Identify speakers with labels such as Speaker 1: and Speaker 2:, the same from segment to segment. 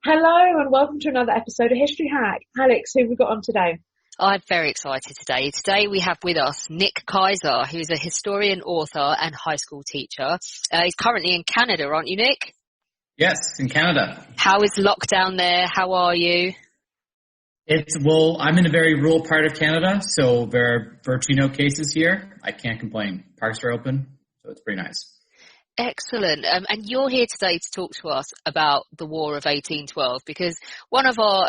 Speaker 1: Hello and welcome to another episode of History Hack. Alex, who have we got on today?
Speaker 2: I'm very excited today. Today we have with us Nick Kaizer, who's a historian, author and high school teacher. He's currently in Canada, aren't you, Nick?
Speaker 3: Yes, in Canada.
Speaker 2: How is lockdown there? How are you?
Speaker 3: I'm in a very rural part of Canada, so there are virtually no cases here. I can't complain. Parks are open, so it's pretty nice.
Speaker 2: Excellent. And you're here today to talk to us about the War of 1812, because one of our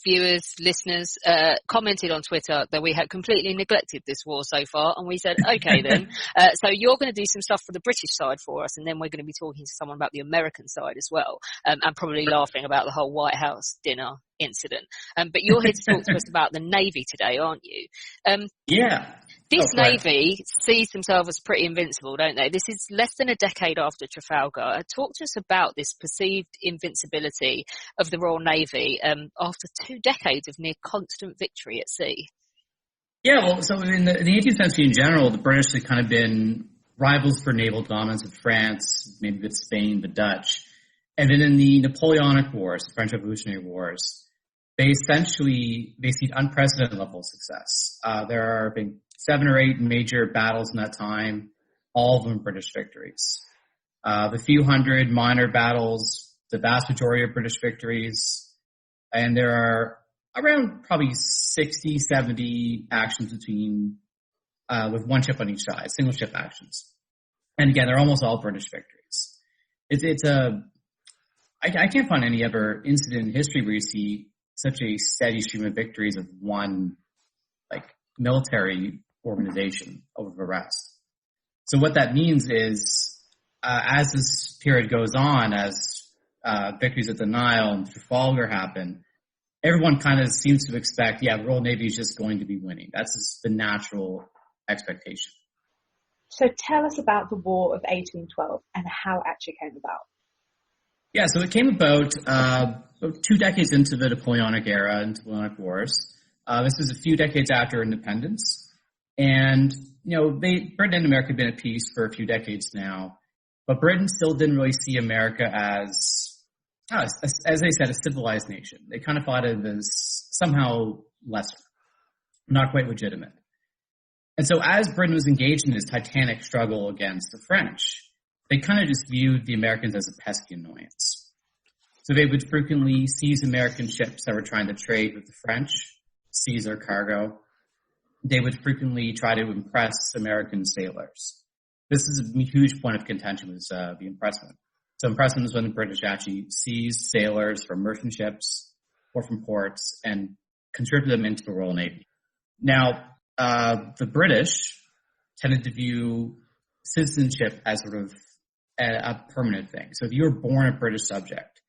Speaker 2: viewers, listeners, commented on Twitter that we had completely neglected this war so far, and we said, okay then. So you're going to do some stuff for the British side for us, and then we're going to be talking to someone about the American side as well, and probably laughing about the whole White House dinner incident. But you're here to talk to us about the Navy today, aren't you?
Speaker 3: Yeah.
Speaker 2: This Navy sees themselves as pretty invincible, don't they? This is less than a decade after Trafalgar. Talk to us about this perceived invincibility of the Royal Navy after 2 decades of near constant victory at sea.
Speaker 3: Yeah, well, so in the 18th century in general, the British had kind of been rivals for naval dominance with France, maybe with Spain, the Dutch. And then in the Napoleonic Wars, the French Revolutionary Wars, they've seen unprecedented level of success. There are been 7 or 8 major battles in that time, all of them British victories. The few hundred minor battles, the vast majority of British victories, and there are around probably 60, 70 actions with one ship on each side, single ship actions. And again, they're almost all British victories. I can't find any other incident in history where you see such a steady stream of victories of one military organization over the rest. So what that means is, as this period goes on, as victories at the Nile and Trafalgar happen, everyone kind of seems to expect, the Royal Navy is just going to be winning. That's just the natural expectation.
Speaker 1: So tell us about the War of 1812 and how it actually came about.
Speaker 3: Yeah, so it came about 2 decades into the Napoleonic era, into the Napoleonic Wars. This was a few decades after independence. And, Britain and America have been at peace for a few decades now, but Britain still didn't really see America as they said, a civilized nation. They kind of thought of it as somehow lesser, not quite legitimate. And so as Britain was engaged in this titanic struggle against the French, they kind of just viewed the Americans as a pesky annoyance. So they would frequently seize American ships that were trying to trade with the French, seize their cargo. They would frequently try to impress American sailors. This is a huge point of contention, was the impressment. So impressment is when the British actually seized sailors from merchant ships or from ports and conscripted them into the Royal Navy. Now, the British tended to view citizenship as sort of a permanent thing. So if you were born a British subject,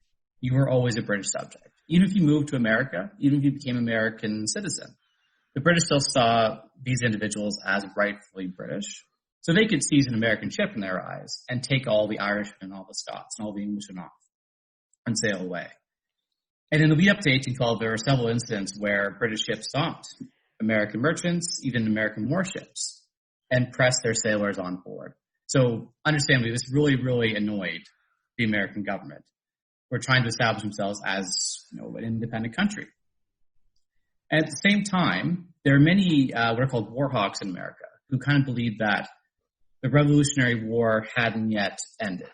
Speaker 3: you were always a British subject. Even if you moved to America, even if you became an American citizen, the British still saw these individuals as rightfully British. So they could seize an American ship in their eyes and take all the Irish and all the Scots and all the Englishmen off and sail away. And in the lead up to 1812, there were several incidents where British ships stopped American merchants, even American warships, and pressed their sailors on board. So understandably, this really, really annoyed the American government. We're trying to establish themselves as an independent country. And at the same time, there are many what are called war hawks in America who kind of believe that the Revolutionary War hadn't yet ended.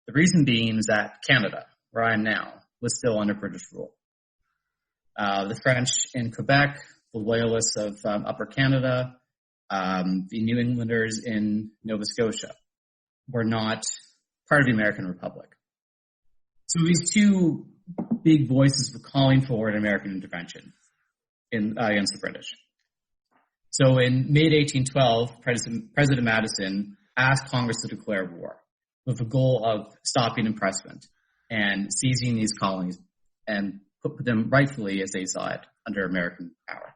Speaker 3: The reason being is that Canada, where I am now, was still under British rule. The French in Quebec, the Loyalists of Upper Canada, the New Englanders in Nova Scotia were not part of the American Republic. So these two big voices were calling for an American intervention against the British. So in mid-1812, President Madison asked Congress to declare war with the goal of stopping impressment and seizing these colonies and put them rightfully, as they saw it, under American power.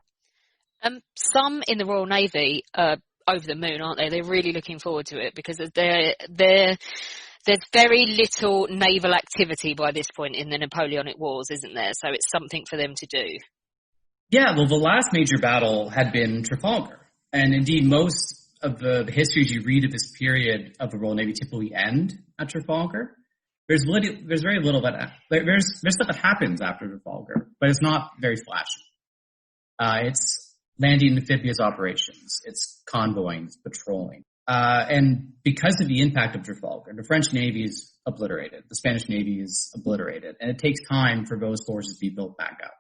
Speaker 2: Some in the Royal Navy are over the moon, aren't they? They're really looking forward to it because there's very little naval activity by this point in the Napoleonic Wars, isn't there? So it's something for them to do.
Speaker 3: Yeah, well, the last major battle had been Trafalgar. And indeed, most of the histories you read of this period of the Royal Navy typically end at Trafalgar. there's very little there's stuff that happens after Trafalgar, but it's not very flashy. It's landing amphibious operations, it's convoying, it's patrolling. And because of the impact of Trafalgar, the French Navy is obliterated, the Spanish Navy is obliterated, and it takes time for those forces to be built back up.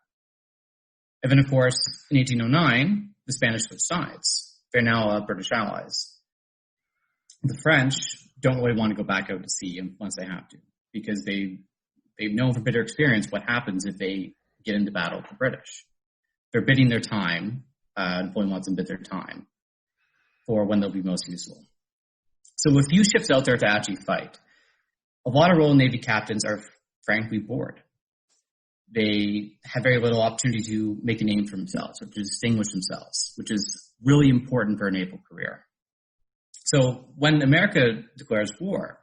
Speaker 3: And then, of course, in 1809, the Spanish switch sides. They're now British allies. The French don't really want to go back out to sea once they have to, because they've known from bitter experience what happens if they get into battle with the British. They're bidding their time, Napoleon wants them to bid their time for when they'll be most useful. So with few ships out there to actually fight, a lot of Royal Navy captains are frankly bored. They have very little opportunity to make a name for themselves or to distinguish themselves, which is really important for a naval career. So when America declares war,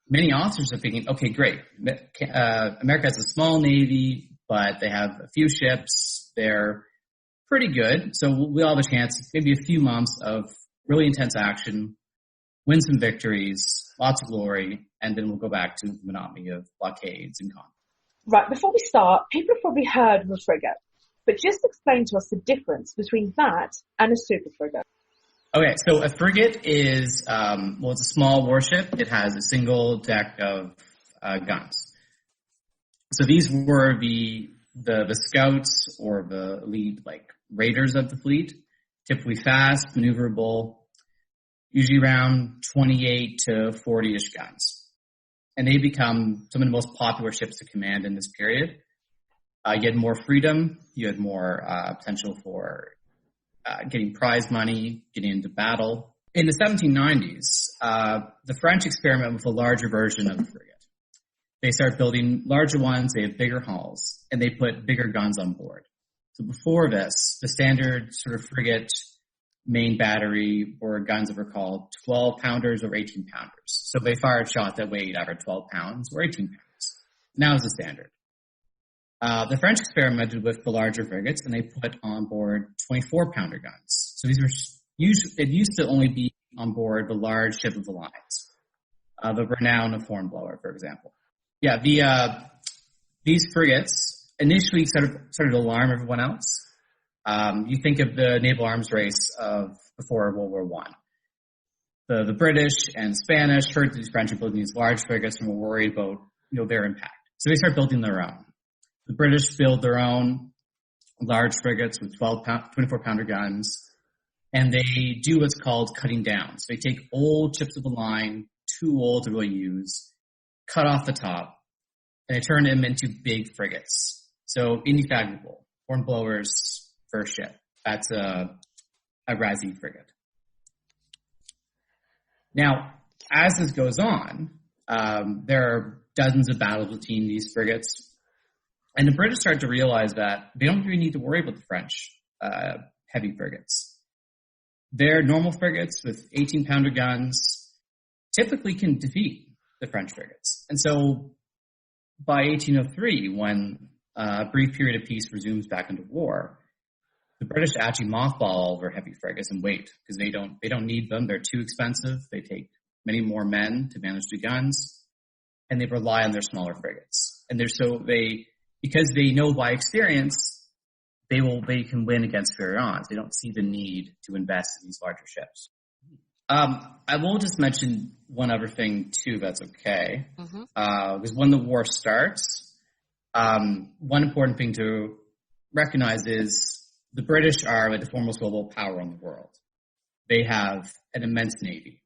Speaker 3: many officers are thinking, okay, great. America has a small navy, but they have a few ships. They're pretty good. So we'll have a chance, maybe a few months of really intense action, win some victories, lots of glory, and then we'll go back to the monotony of blockades and conflicts.
Speaker 1: Right, before we start, people have probably heard of a frigate, but just explain to us the difference between that and a super frigate.
Speaker 3: Okay, so a frigate is, it's a small warship. It has a single deck of guns. So these were the scouts or the elite, like, raiders of the fleet, typically fast, maneuverable, usually around 28 to 40-ish guns. And they become some of the most popular ships to command in this period. You had more freedom. You had more potential for getting prize money, getting into battle. In the 1790s, the French experiment with a larger version of the frigate. They start building larger ones. They have bigger hulls, and they put bigger guns on board. So before this, the standard sort of frigate main battery were guns that were called 12-pounders or 18-pounders. So they fired shots that weighed either 12 pounds or 18 pounds. Now is the standard. The French experimented with the larger frigates, and they put on board 24-pounder guns. So these were it used to only be on board the large ship of the lines, the renowned Hornblower, for example. Yeah, these frigates initially started to alarm everyone else. You think of the naval arms race of before World War I. The British and Spanish heard that these French were building these large frigates and were worried about their impact. So they start building their own. The British build their own large frigates with 24-pounder guns, and they do what's called cutting down. So they take old ships of the line, too old to really use, cut off the top, and they turn them into big frigates. So indefatigable. Hornblower's first ship. That's a Razzie frigate. Now, as this goes on, there are dozens of battles between these frigates, and the British start to realize that they don't really need to worry about the French heavy frigates. Their normal frigates with 18-pounder guns typically can defeat the French frigates. And so by 1803, when a brief period of peace resumes back into war, the British actually mothball all their heavy frigates and wait, because they don't need them. They're too expensive. They take many more men to manage the guns, and they rely on their smaller frigates. And because they know by experience they can win against superior odds. They don't see the need to invest in these larger ships. I will just mention one other thing too, that's okay. Because when the war starts, one important thing to recognize is the British are like the foremost global power in the world. They have an immense navy.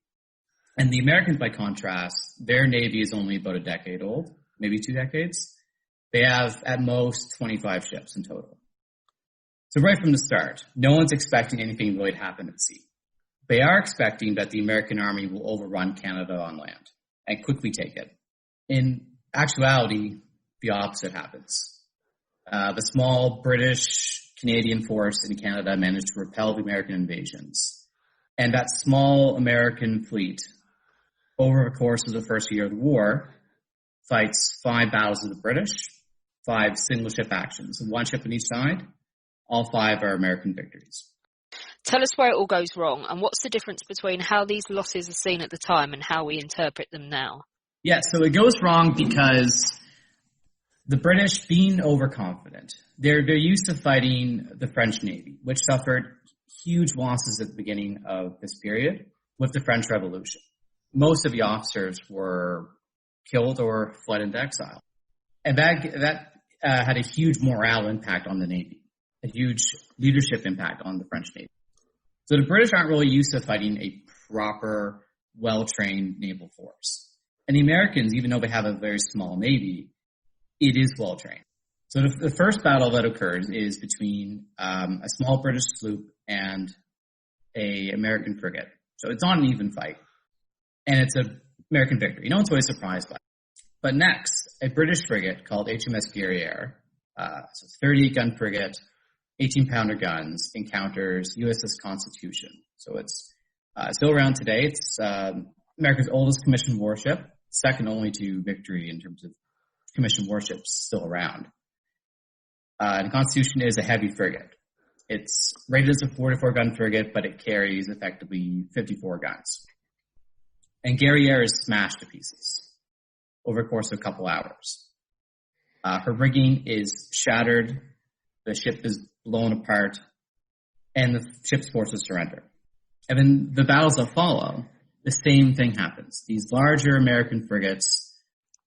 Speaker 3: And the Americans, by contrast, their navy is only about a decade old, maybe 2 decades. They have, at most, 25 ships in total. So right from the start, no one's expecting anything really to happen at sea. They are expecting that the American army will overrun Canada on land and quickly take it. In actuality, the opposite happens. The small British-Canadian force in Canada managed to repel the American invasions. And that small American fleet, over the course of the first year of the war, fights 5 battles of the British, 5 single-ship actions, 1 ship on each side. All 5 are American victories.
Speaker 2: Tell us where it all goes wrong, and what's the difference between how these losses are seen at the time and how we interpret them now?
Speaker 3: Yeah, so it goes wrong because the British, being overconfident, they're used to fighting the French Navy, which suffered huge losses at the beginning of this period with the French Revolution. Most of the officers were killed or fled into exile. And that had a huge morale impact on the Navy, a huge leadership impact on the French Navy. So the British aren't really used to fighting a proper, well-trained naval force. And the Americans, even though they have a very small Navy, it is well-trained. So the first battle that occurs is between a small British sloop and a American frigate. So it's not an even fight. And it's an American victory. No one's really surprised by it. But next, a British frigate called HMS Guerriere, so 38-gun frigate, 18-pounder guns, encounters USS Constitution. So it's still around today. It's America's oldest commissioned warship, second only to Victory in terms of commissioned warships still around. The Constitution is a heavy frigate. It's rated as a 44-gun frigate, but it carries effectively 54 guns. And Guerriere is smashed to pieces over the course of a couple hours. Her rigging is shattered, the ship is blown apart, and the ship's forces surrender. And then the battles that follow, the same thing happens. These larger American frigates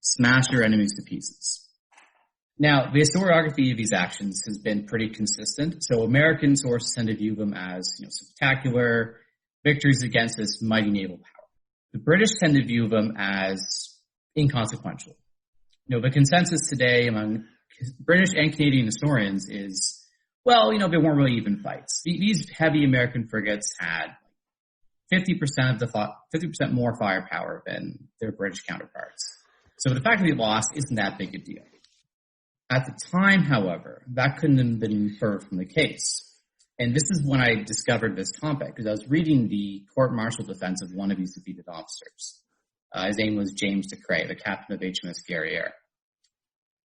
Speaker 3: smash their enemies to pieces. Now, the historiography of these actions has been pretty consistent. So American sources tend to view them as, spectacular victories against this mighty naval power. The British tend to view them as inconsequential. The consensus today among British and Canadian historians is, they weren't really even fights. These heavy American frigates had 50% more firepower than their British counterparts. So the fact that they lost isn't that big a deal. At the time, however, that couldn't have been inferred from the case. And this is when I discovered this topic, because I was reading the court-martial defense of one of these defeated officers. His name was James de Cray, the captain of HMS Guerriere.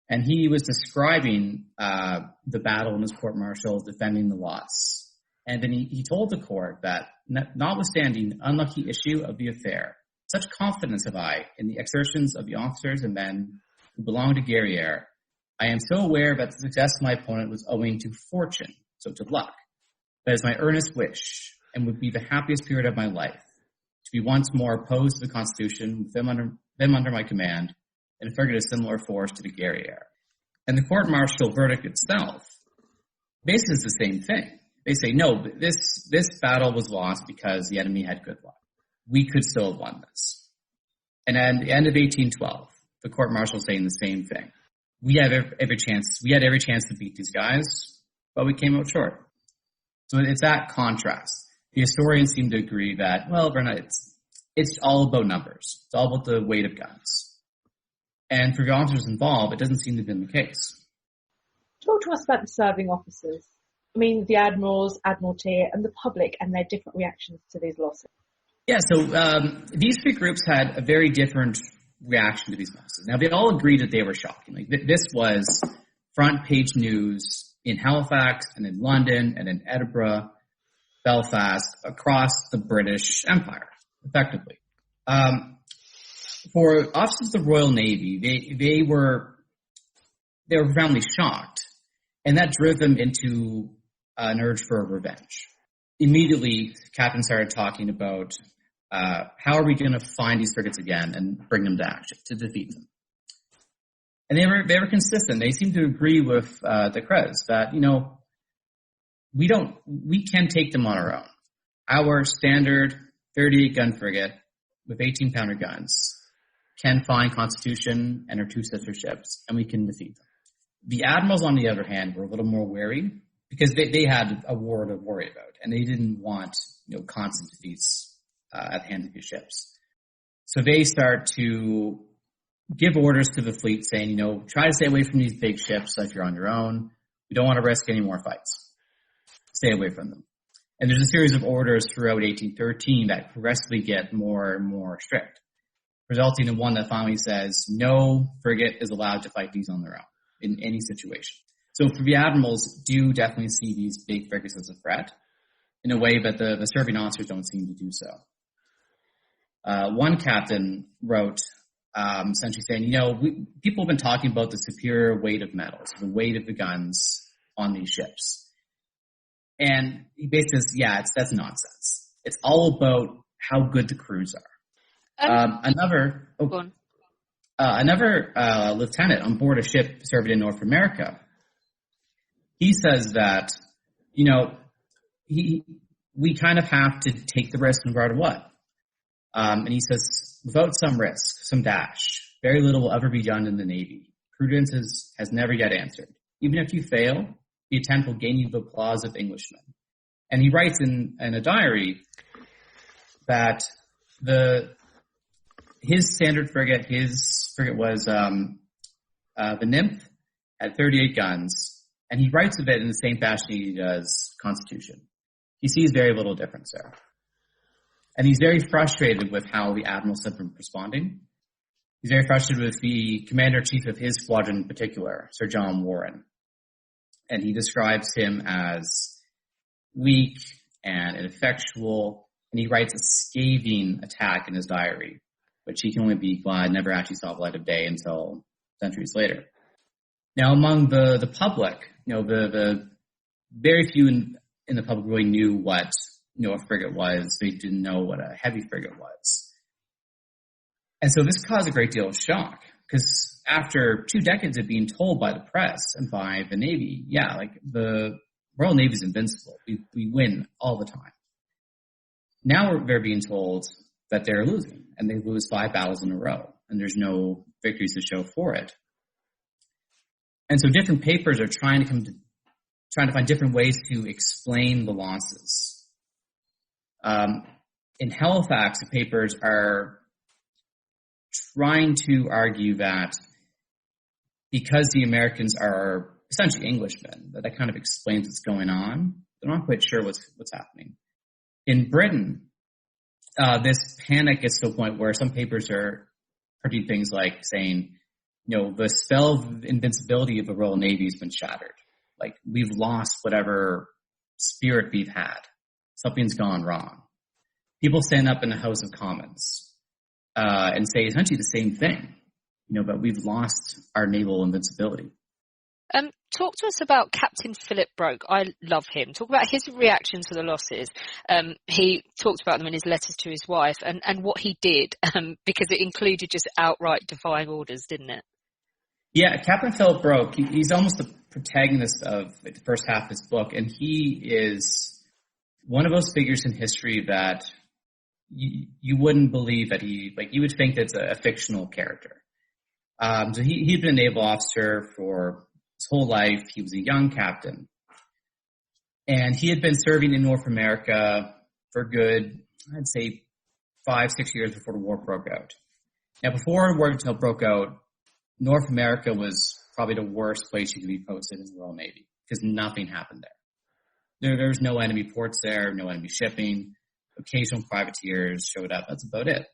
Speaker 3: And he was describing the battle in his court-martial, defending the loss. And then he told the court that, notwithstanding the unlucky issue of the affair, such confidence have I in the exertions of the officers and men who belong to Guerriere, I am so aware that the success of my opponent was owing to fortune, so to luck. That is my earnest wish, and would be the happiest period of my life, to be once more opposed to the Constitution with them under my command, and a frigate of similar force to the Guerriere. And the court-martial verdict itself basically is the same thing. They say, no, this battle was lost because the enemy had good luck. We could still have won this. And at the end of 1812, the court-martial saying the same thing. We had every chance to beat these guys, but we came out short. So it's that contrast. The historians seem to agree that, it's all about numbers. It's all about the weight of guns. And for the officers involved, it doesn't seem to have been the case.
Speaker 1: Talk to us about the serving officers. The admirals, admiralty, and the public and their different reactions to these losses.
Speaker 3: Yeah, so these three groups had a very different reaction to these losses. Now, they all agreed that they were shocking. This was front page news in Halifax and in London and in Edinburgh, Belfast, across the British Empire, effectively. For officers of the Royal Navy, they were profoundly shocked, and that drove them into an urge for revenge. Immediately, captains started talking about how are we going to find these frigates again and bring them to action, to defeat them. And they were consistent. They seemed to agree with the Crez that, we can take them on our own. Our standard 38-gun frigate with 18-pounder guns can find Constitution and her two sister ships, and we can defeat them. The admirals, on the other hand, were a little more wary because they had a war to worry about, and they didn't want constant defeats at the hands of these ships. So they start to give orders to the fleet saying, try to stay away from these big ships if you're on your own. We don't want to risk any more fights. Stay away from them. And there's a series of orders throughout 1813 that progressively get more and more strict, resulting in one that finally says no frigate is allowed to fight these on their own in any situation. So for the admirals, do definitely see these big frigates as a threat in a way that the serving officers don't seem to do so. One captain wrote essentially saying, people have been talking about the superior weight of metals, the weight of the guns on these ships. And he basically says, that's nonsense. It's all about how good the crews are. Another lieutenant on board a ship serving in North America, he says that, we kind of have to take the risk no matter what. And he says, without some risk, some dash, very little will ever be done in the Navy. Prudence has never yet answered. Even if you fail, the attempt will gain you the applause of Englishmen. And he writes in a diary that his standard frigate, was the Nymph, had 38 guns, and he writes of it in the same fashion he does Constitution. He sees very little difference there. And he's very frustrated with how the admirals have been responding. He's very frustrated with the commander-in-chief of his squadron in particular, Sir John Warren. And he describes him as weak and ineffectual, and he writes a scathing attack in his diary, which he can only be glad never actually saw the light of day until centuries later. Now, among the public, the very few in the public really knew what a frigate was. They didn't know what a heavy frigate was. And so this caused a great deal of shock, because after 2 decades of being told by the press and by the Navy, the Royal Navy is invincible. We win all the time. Now they're being told that they're losing, and they lose 5 battles in a row, and there's no victories to show for it. And so different papers are trying to find different ways to explain the losses. In Halifax, the papers are trying to argue that because the Americans are essentially Englishmen, that kind of explains what's going on. They're not quite sure what's happening. In Britain, this panic gets to a point where some papers are printing things like saying, the spell of invincibility of the Royal Navy has been shattered. Like, we've lost whatever spirit we've had. Something's gone wrong. People stand up in the House of Commons and say essentially the same thing, but we've lost our naval invincibility.
Speaker 2: Talk to us about Captain Philip Broke. I love him. Talk about his reaction to the losses. He talked about them in his letters to his wife and what he did, because it included just outright defying orders, didn't it?
Speaker 3: Yeah, Captain Philip Broke, he's almost the protagonist of the first half of his book, and he is one of those figures in history that you wouldn't believe that you would think that's a fictional character. So he'd been a naval officer for his whole life. He was a young captain. And he had been serving in North America for good, I'd say, 5-6 years before the war broke out. Now, before the war broke out, North America was probably the worst place you could be posted in the Royal Navy, because nothing happened there. There was no enemy ports there, no enemy shipping. Occasional privateers showed up. That's about it.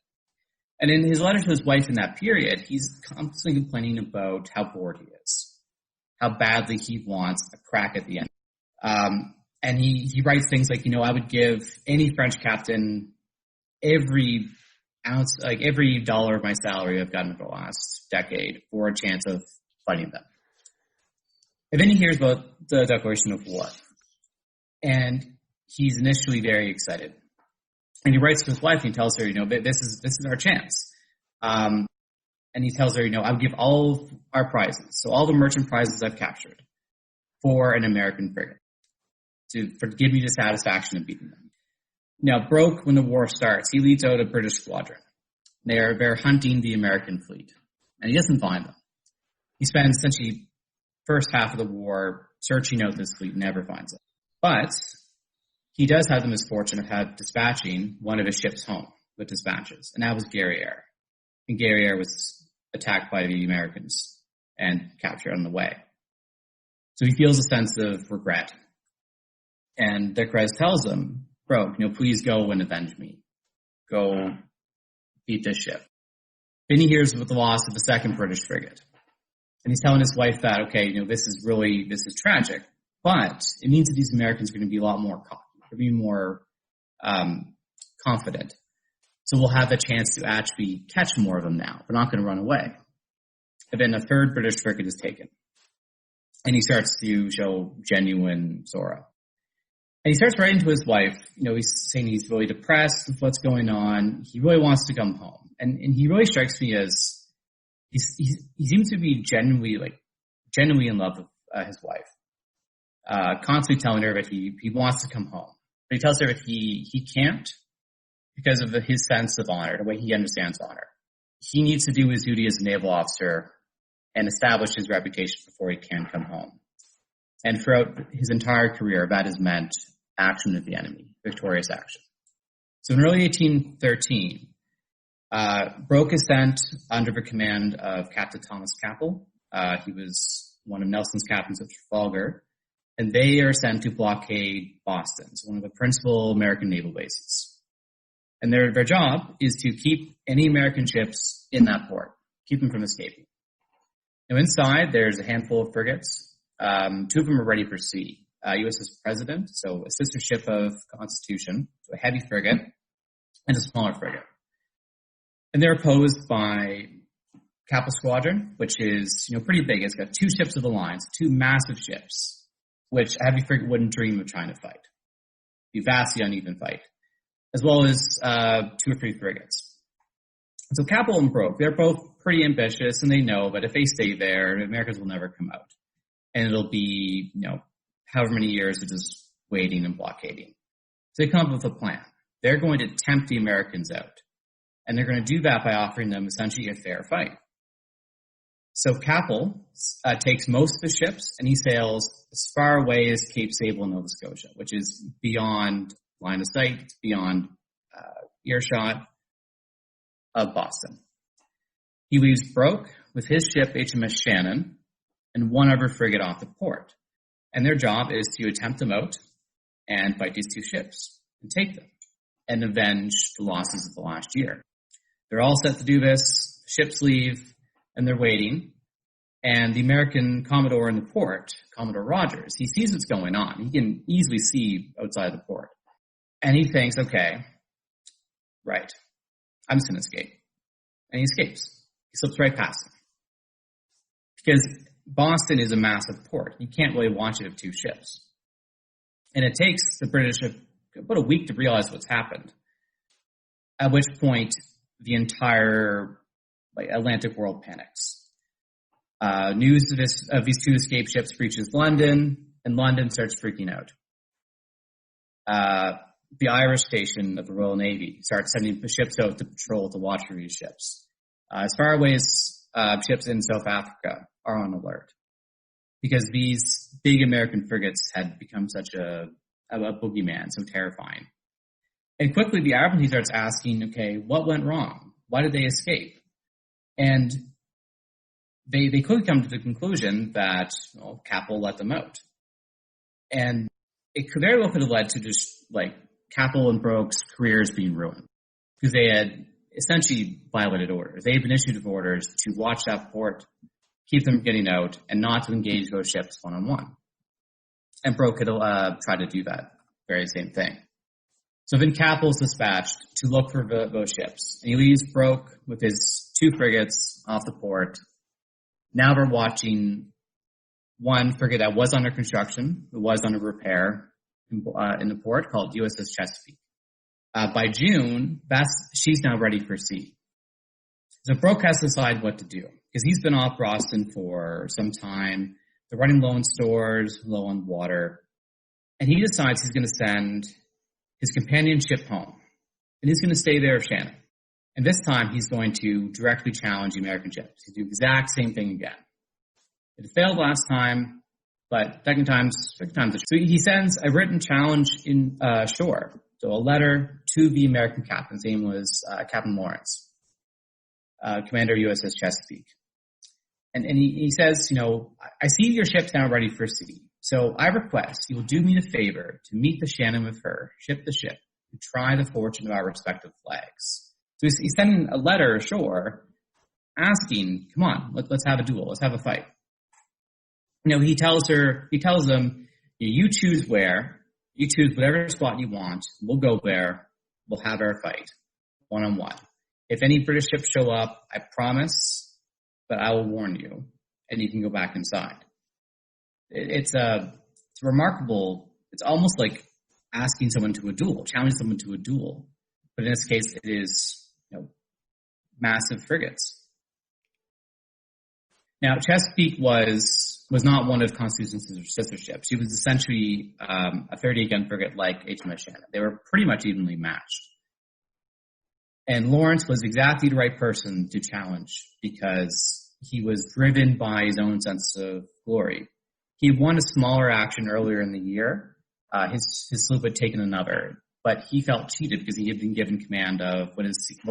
Speaker 3: And in his letter to his wife in that period, he's constantly complaining about how bored he is, how badly he wants a crack at the end. And he writes things like, I would give any French captain every ounce, every dollar of my salary I've gotten over the last decade for a chance of fighting them. And then he hears about the declaration of war. And he's initially very excited. And he writes to his wife and he tells her, this is our chance. And he tells her, I would give all of our prizes, so all the merchant prizes I've captured, for an American frigate to give me the satisfaction of beating them. Now, Broke, when the war starts, he leads out a British squadron. They're hunting the American fleet, and he doesn't find them. He spends essentially first half of the war searching out this fleet, never finds it. But he does have the misfortune of dispatching one of his ships home with dispatches, and that was Guerriere. And Guerriere was attacked by the Americans and captured on the way. So he feels a sense of regret. And Decrez tells him, Broke, please go and avenge me. Go beat this ship. Then he hears about the loss of the second British frigate. And he's telling his wife that, this is tragic, but it means that these Americans are going to be a lot more cocky. They're going to be more confident. So we'll have the chance to actually catch more of them now. We're not going to run away. And then a third British frigate is taken. And he starts to show genuine sorrow. And he starts writing to his wife. He's saying he's really depressed with what's going on. He really wants to come home. And he really strikes me as he seems to be genuinely in love with his wife. Constantly telling her that he wants to come home. But he tells her that he can't because of his sense of honor, the way he understands honor. He needs to do his duty as a naval officer and establish his reputation before he can come home. And throughout his entire career, that has meant action with the enemy, victorious action. So in early 1813, Broke is sent under the command of Captain Thomas Capel. He was one of Nelson's captains at Trafalgar, and they are sent to blockade Boston, so one of the principal American naval bases. And their job is to keep any American ships in that port, keep them from escaping. Now inside, there's a handful of frigates. Two of them are ready for sea. USS President, so a sister ship of Constitution, so a heavy frigate, and a smaller frigate. And they're opposed by Capel Squadron, which is pretty big. It's got two ships of the line, two massive ships, which a heavy frigate wouldn't dream of trying to fight. It'd be a vastly uneven fight, as well as 2 or 3 frigates. So Capel and Broke, they're both pretty ambitious, and they know that if they stay there, the Americans will never come out. And it'll be, however many years of just waiting and blockading. So they come up with a plan. They're going to tempt the Americans out. And they're going to do that by offering them essentially a fair fight. So Capel takes most of the ships, and he sails as far away as Cape Sable, Nova Scotia, which is beyond line of sight, it's beyond earshot of Boston. He leaves Broke with his ship, HMS Shannon, and one other frigate off the port. And their job is to attempt them out and fight these 2 ships and take them and avenge the losses of the last year. They're all set to do this. Ships leave, and they're waiting. And the American Commodore in the port, Commodore Rogers, he sees what's going on. He can easily see outside the port. And he thinks, okay, right, I'm just going to escape. And he escapes. He slips right past him. Because Boston is a massive port. You can't really launch it with 2 ships. And it takes the British about a week to realize what's happened. At which point, the entire Atlantic world panics. News of these 2 escape ships reaches London, and London starts freaking out. The Irish station of the Royal Navy starts sending the ships out to patrol to watch for these ships. As far away as ships in South Africa are on alert, because these big American frigates had become such a boogeyman, so terrifying. And quickly the Admiralty starts asking, okay, what went wrong? Why did they escape? And they quickly come to the conclusion that Capel let them out. And it very well could have led to just Capel and Broke's careers being ruined, because they had essentially violated orders. They had been issued orders to watch that port, keep them from getting out, and not to engage those ships one-on-one. And Broke had tried to do that very same thing. So then Capel is dispatched to look for those ships. And he leaves Broke with his 2 frigates off the port. Now we're watching one frigate that was under construction, that was under repair in the port, called USS Chesapeake. By June, she's now ready for sea. So Broke has to decide what to do, because he's been off Boston for some time. They're running low on stores, low on water. And he decides he's going to send his companion ship home. And he's going to stay there with Shannon. And this time, he's going to directly challenge the American ships. He'll do the exact same thing again. It failed last time, but second time's so he sends a written challenge in shore. So a letter to the American captain. His name was Captain Lawrence, commander of USS Chesapeake. And he says, I see your ship's now ready for sea. So I request you will do me the favor to meet the Shannon with her, ship the ship, and try the fortune of our respective flags. So he's sending a letter ashore asking, come on, let's have a duel. Let's have a fight. He tells them, you choose where, you choose whatever spot you want. We'll go there. We'll have our fight. one-on-one. If any British ships show up, I promise, but I will warn you, and you can go back inside. It's remarkable. It's almost like asking someone to a duel, challenging someone to a duel. But in this case, it is massive frigates. Now, Chesapeake was not one of Constitution's sister ships. She was essentially a 38-gun frigate like HMS Shannon. They were pretty much evenly matched. And Lawrence was exactly the right person to challenge because he was driven by his own sense of glory. He won a smaller action earlier in the year. His sloop had taken another, but he felt cheated because he had been given command of what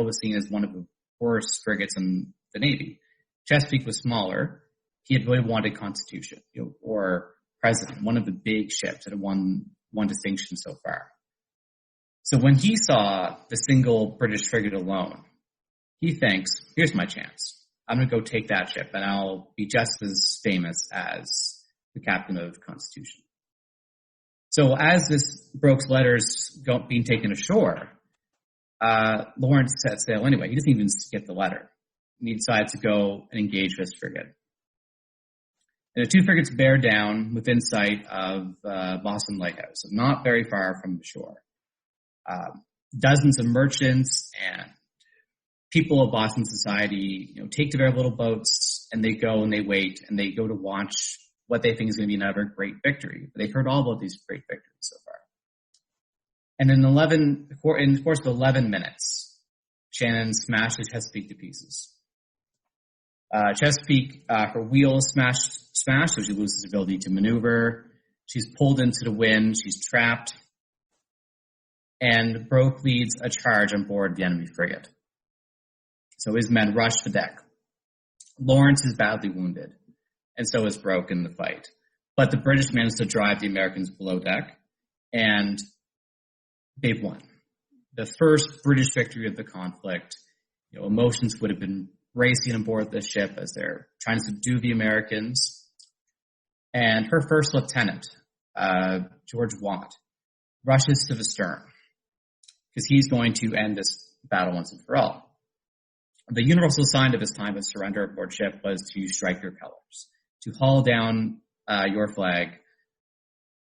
Speaker 3: was seen as one of the worst frigates in the Navy. Chesapeake was smaller. He had really wanted Constitution, or President, one of the big ships that had won distinction so far. So when he saw the single British frigate alone, he thinks, here's my chance. I'm going to go take that ship, and I'll be just as famous as the captain of Constitution. So as this Broke's letters being taken ashore, Lawrence set sail anyway. He doesn't even get the letter. And he decides to go and engage this frigate. And the two frigates bear down within sight of Boston Lighthouse, not very far from the shore. Dozens of merchants and people of Boston society, take to their little boats, and they go and they wait and they go to watch what they think is going to be another great victory. They've heard all about these great victories so far. And in the course of 11 minutes, Shannon smashed the Chesapeake to pieces. Chesapeake, her wheels smashed, so she loses her ability to maneuver. She's pulled into the wind. She's trapped. And Broke leads a charge on board the enemy frigate. So his men rush the deck. Lawrence is badly wounded, and so is Broke in the fight. But the British managed to drive the Americans below deck, and they've won. The first British victory of the conflict. Emotions would have been racing aboard the ship as they're trying to subdue the Americans. And her first lieutenant, George Watt, rushes to the stern because he's going to end this battle once and for all. The universal sign of his time of surrender aboard ship was to strike your colors, to haul down your flag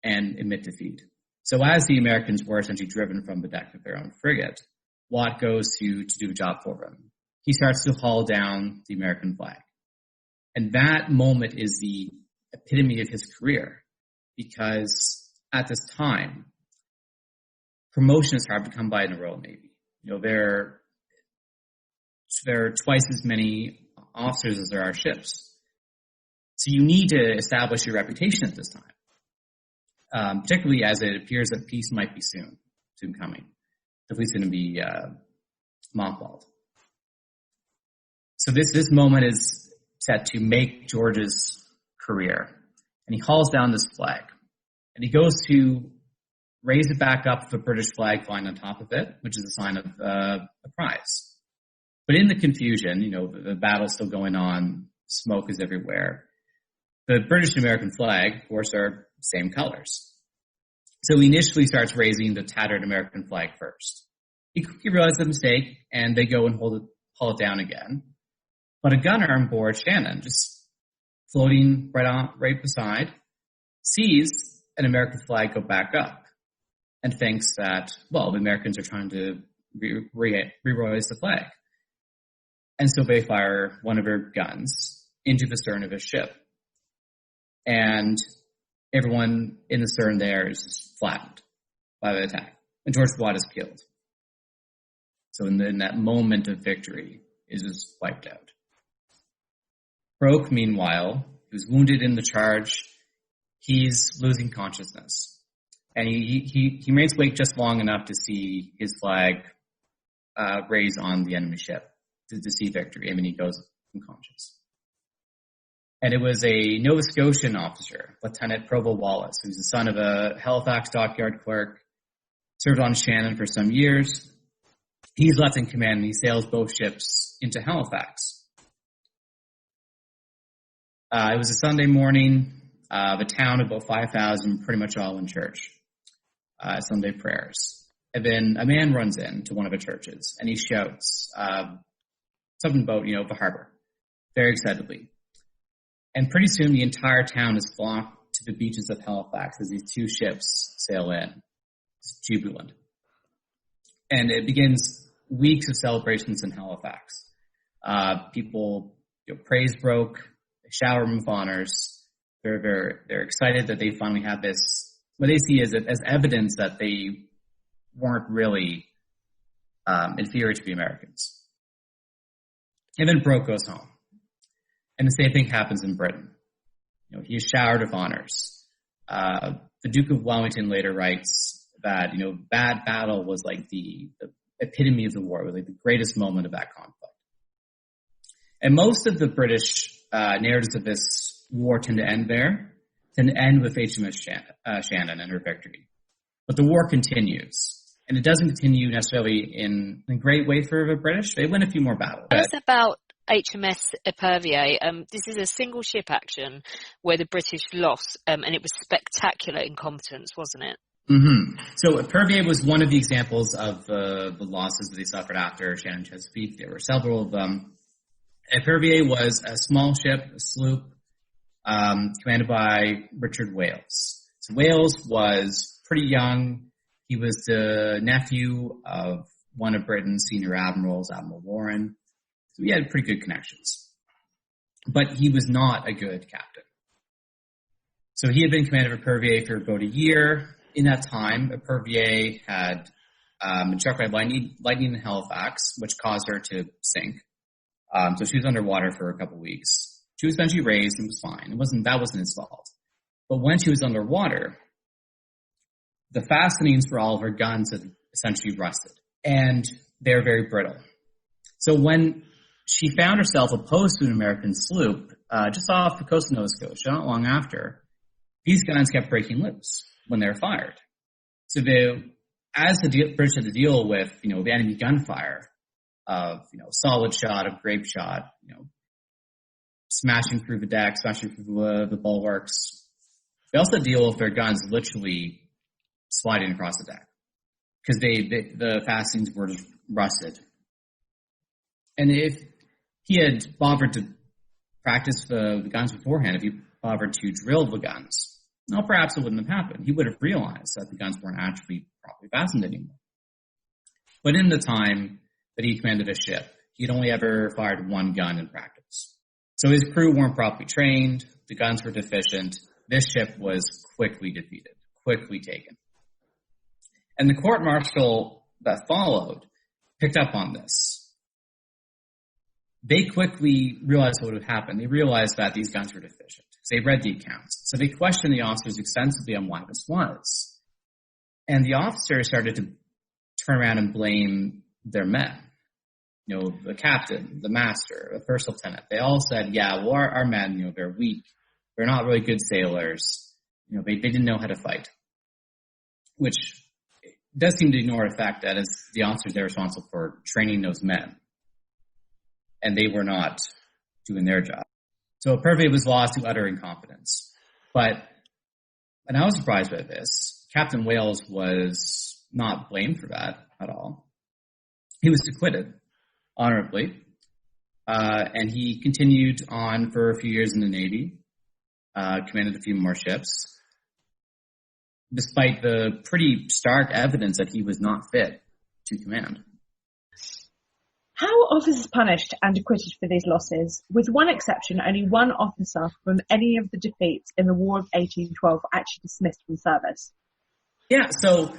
Speaker 3: and admit defeat. So as the Americans were essentially driven from the deck of their own frigate, Watt goes to do the job for them. He starts to haul down the American flag. And that moment is the epitome of his career, because at this time, promotion is hard to come by in the Royal Navy. There are twice as many officers as there are ships. So you need to establish your reputation at this time, particularly as it appears that peace might be soon coming. The fleet's going to be mothballed. So this moment is set to make George's career. And he hauls down this flag. And he goes to raise it back up, the British flag flying on top of it, which is a sign of a prize. But in the confusion, the battle's still going on, smoke is everywhere. The British and American flag, of course, are same colors. So he initially starts raising the tattered American flag first. He quickly realizes the mistake, and they go and haul it down again. But a gunner on board Shannon, just floating right beside, sees an American flag go back up and thinks that, the Americans are trying to re-raise the flag. And so they fire one of their guns into the stern of his ship. And everyone in the stern there is just flattened by the attack. And George Watt is killed. So in that moment of victory, is just wiped out. Broke, meanwhile, he was wounded in the charge. He's losing consciousness. And he remains awake just long enough to see his flag raised on the enemy ship to see victory. He goes unconscious. And it was a Nova Scotian officer, Lieutenant Provo Wallace, who's the son of a Halifax dockyard clerk, served on Shannon for some years. He's left in command, and he sails both ships into Halifax. It was a Sunday morning. The town, about 5,000, pretty much all in church. Sunday prayers. And then a man runs into one of the churches and he shouts something about, the harbor, very excitedly. And pretty soon the entire town is flocked to the beaches of Halifax as these two ships sail in. It's jubilant. And it begins weeks of celebrations in Halifax. People, praise broke, they shower them with honors. They're excited that they finally have this, what they see as evidence that they weren't really inferior to the Americans. And then Broke goes home. And the same thing happens in Britain. He is showered with honors. The Duke of Wellington later writes that, that battle was like the epitome of the war. It was like the greatest moment of that conflict. And most of the British narratives of this war tend to end there, tend to end with HMS Shannon and her victory. But the war continues. And it doesn't continue necessarily in a great way for the British. They win a few more battles.
Speaker 2: Tell us about HMS Percy. This is a single ship action where the British lost, and it was spectacular incompetence, wasn't it?
Speaker 3: Mm-hmm. So Percy was one of the examples of the losses that they suffered after Shannon and Chesapeake. There were several of them. And Percy was a small ship, a sloop, commanded by Richard Wales. So Wales was pretty young. He was the nephew of one of Britain's senior admirals, Admiral Warren. So he had pretty good connections. But he was not a good captain. So he had been commander of Percy for about a year. In that time, Percy had been struck by lightning in Halifax, which caused her to sink. So she was underwater for a couple weeks. She was eventually raised and was fine. That wasn't his fault. But when she was underwater, the fastenings for all of her guns had essentially rusted, and they're very brittle. So when she found herself opposed to an American sloop just off the coast of Nova Scotia, not long after, these guns kept breaking loose when they were fired. So as the British had to deal with, the enemy gunfire of, solid shot, of grape shot, smashing through the deck, smashing through the bulwarks, they also deal with their guns literally sliding across the deck because the fastenings were just rusted. And if he had bothered to practice the guns beforehand, if he bothered to drill the guns, well, perhaps it wouldn't have happened. He would have realized that the guns weren't actually properly fastened anymore. But in the time that he commanded a ship, he'd only ever fired one gun in practice. So his crew weren't properly trained, the guns were deficient, this ship was quickly defeated, quickly taken. And the court-martial that followed picked up on this. They quickly realized what had happened. They realized that these guns were deficient. They read the accounts. So they questioned the officers extensively on why this was. And the officers started to turn around and blame their men. The captain, the master, the first lieutenant. They all said, yeah, well, our men, they're weak. They're not really good sailors. They didn't know how to fight. Which does seem to ignore the fact that as the officers, they're responsible for training those men. And they were not doing their job. So Percy was lost to utter incompetence. And I was surprised by this. Captain Wales was not blamed for that at all. He was acquitted, honorably. And he continued on for a few years in the Navy, commanded a few more ships, despite the pretty stark evidence that he was not fit to command.
Speaker 1: How were officers punished and acquitted for these losses? With one exception, only one officer from any of the defeats in the War of 1812 were actually dismissed from service.
Speaker 3: Yeah, so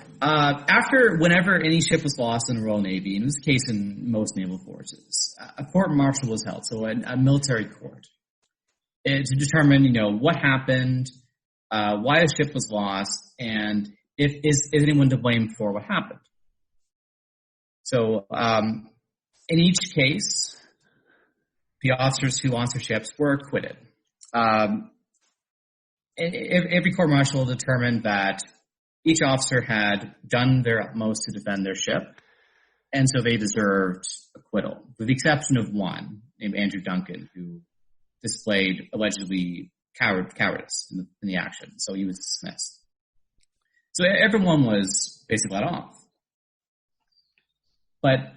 Speaker 3: whenever any ship was lost in the Royal Navy, and this is the case in most naval forces, a court-martial was held, so a military court, to determine, what happened, why a ship was lost, and is anyone to blame for what happened. So, in each case, the officers who lost their ships were acquitted. Every court-martial determined that each officer had done their utmost to defend their ship, and so they deserved acquittal, with the exception of one, named Andrew Duncan, who displayed allegedly cowardice in the action, so he was dismissed. So everyone was basically let off. but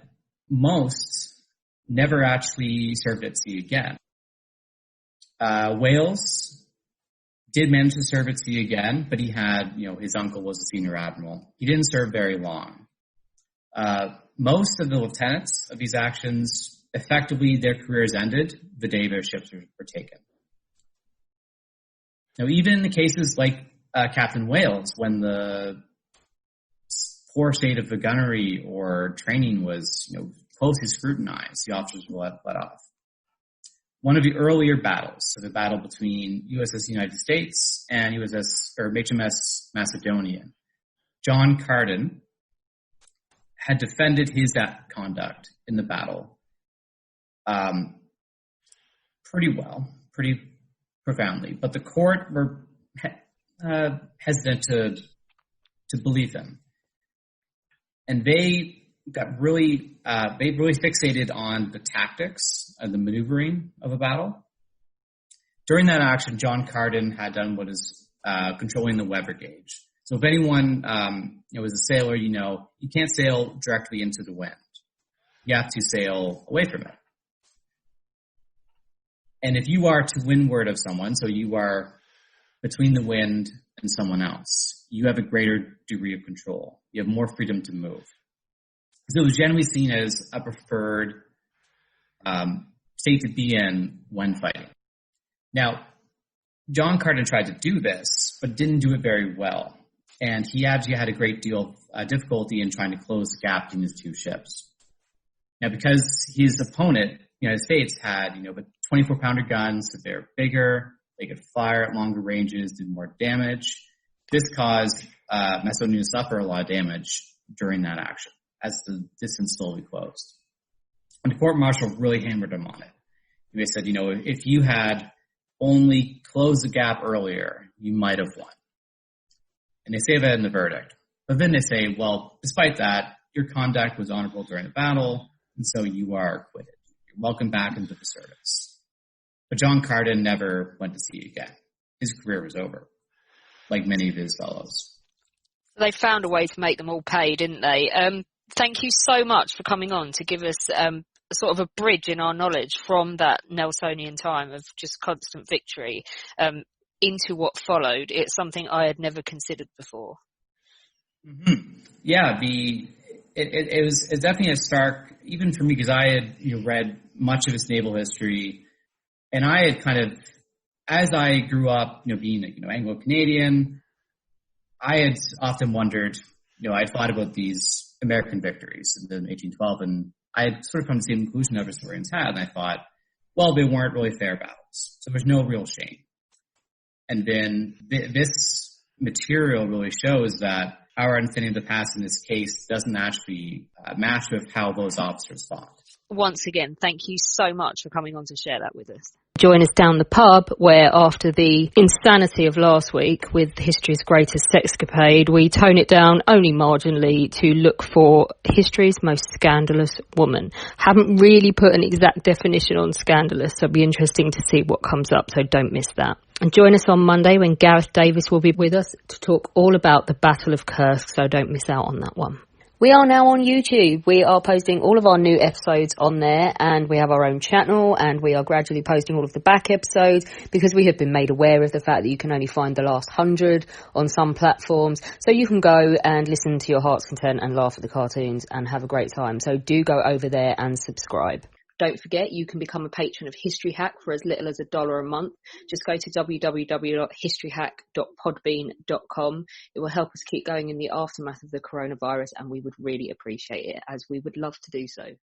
Speaker 3: most never actually served at sea again. Wales did manage to serve at sea again, but he had, his uncle was a senior admiral. He didn't serve very long. Most of the lieutenants of these actions, effectively their careers ended the day their ships were taken. Now, even in the cases like Captain Wales, when the poor state of the gunnery or training was, closely scrutinized, the officers were let off. One of the earlier battles, so the battle between USS United States and HMS Macedonian, John Carden had defended his conduct in the battle pretty well, pretty profoundly, but the court were hesitant to believe him, and they really fixated on the tactics and the maneuvering of a battle. During that action, John Carden had done what is controlling the weather gauge. So if anyone, was a sailor, you can't sail directly into the wind. You have to sail away from it. And if you are to windward of someone, so you are between the wind and someone else, you have a greater degree of control. You have more freedom to move. So it was generally seen as a preferred state to be in when fighting. Now, John Carden tried to do this, but didn't do it very well. And he actually had a great deal of difficulty in trying to close the gap between his two ships. Now, because his opponent, the United States, had, but 24-pounder guns, so they're bigger, they could fire at longer ranges, do more damage. This caused Macedonia to suffer a lot of damage during that action as the distance slowly closed. And the court-martial really hammered him on it. They said, if you had only closed the gap earlier, you might have won. And they say that in the verdict. But then they say, well, despite that, your conduct was honorable during the battle, and so you are acquitted. You're welcome back into the service. But John Carden never went to sea again. His career was over, like many of his fellows.
Speaker 2: They found a way to make them all pay, didn't they? Thank you so much for coming on to give us sort of a bridge in our knowledge from that Nelsonian time of just constant victory into what followed. It's something I had never considered before.
Speaker 3: Mm-hmm. Yeah, it's definitely a stark, even for me, because I had read much of his naval history, and I had kind of, as I grew up, being Anglo-Canadian, I had often wondered, I thought about these American victories in 1812, and I had sort of come to the same conclusion other historians had, and I thought, well, they weren't really fair battles, so there's no real shame. And then this material really shows that our understanding of the past in this case doesn't actually match with how those officers thought.
Speaker 2: Once again, thank you so much for coming on to share that with us. Join us down the pub where, after the insanity of last week with history's greatest sexcapade, we tone it down only marginally to look for history's most scandalous woman. Haven't really put an exact definition on scandalous, so it'll be interesting to see what comes up, so don't miss that. And join us on Monday when Gareth Davis will be with us to talk all about the Battle of Kursk, so don't miss out on that one. We are now on YouTube. We are posting all of our new episodes on there, and we have our own channel, and we are gradually posting all of the back episodes because we have been made aware of the fact that you can only find the last 100 on some platforms. So you can go and listen to your heart's content and laugh at the cartoons and have a great time. So do go over there and subscribe. Don't forget, you can become a patron of History Hack for as little as $1 a month. Just go to www.historyhack.podbean.com. It will help us keep going in the aftermath of the coronavirus, and we would really appreciate it, as we would love to do so.